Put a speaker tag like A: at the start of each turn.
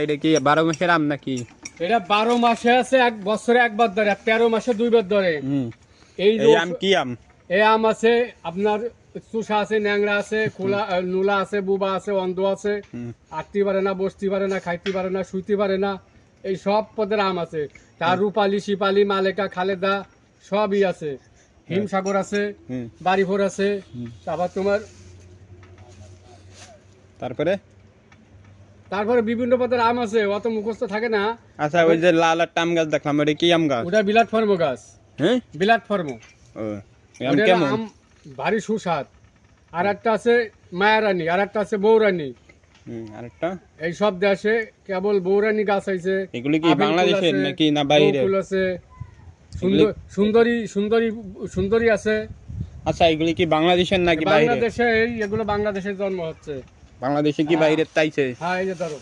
A: এটা কি 12 মাসের আম নাকি?
B: এটা 12 মাসে আছে, এক বছরে একবার ধরে, 13 মাসে দুইবার ধরে।
A: এই আম কি আম?
B: এই আম আছে আপনার চুষা আছে, ন্যাংরা আছে, খোলা নুলা আছে, বুবা আছে, অন্ধ আছে, আটতে পারে না, বসতে পারে না, খাইতে পারে না, শুইতে পারে না, এই সব পদের আম আছে। তার রূপালি, শিপালি, মালেকা, খালেদা সবই আছে। হিমসাগর আছে, বাড়িভোর আছে, তারপর তোমার তারপরে বিভিন্ন পদের আম আছে, অত মুখস্থ থাকে না।
A: আচ্ছা, ওই যে লাল একটা আম গাছ দেখলাম, ওটা কি আম গাছ?
B: ওটা বিলাট ফর্ম গাছ।
A: হ্যাঁ,
B: বিলাট ফর্ম।
A: আম কেমন?
B: আম ভারী সুস্বাদ। আর একটা আছে মায়ারানী, আর একটা আছে বৌরানী।
A: আরেকটা
B: এই সব দেশে কেবল বৌরানী গাছ আছে।
A: এগুলি কি বাংলাদেশের নাকি না বাইরে?
B: ফুল আছে, সুন্দরী সুন্দরী সুন্দরী আছে।
A: আচ্ছা, এগুলি কি বাংলাদেশের নাকি বাইরে?
B: বাংলাদেশে, এগুলো বাংলাদেশের জন্ম হচ্ছে।
A: বাংলাদেশে কি বাইরে তাইছে?
B: হ্যাঁ, এই যে ধরো।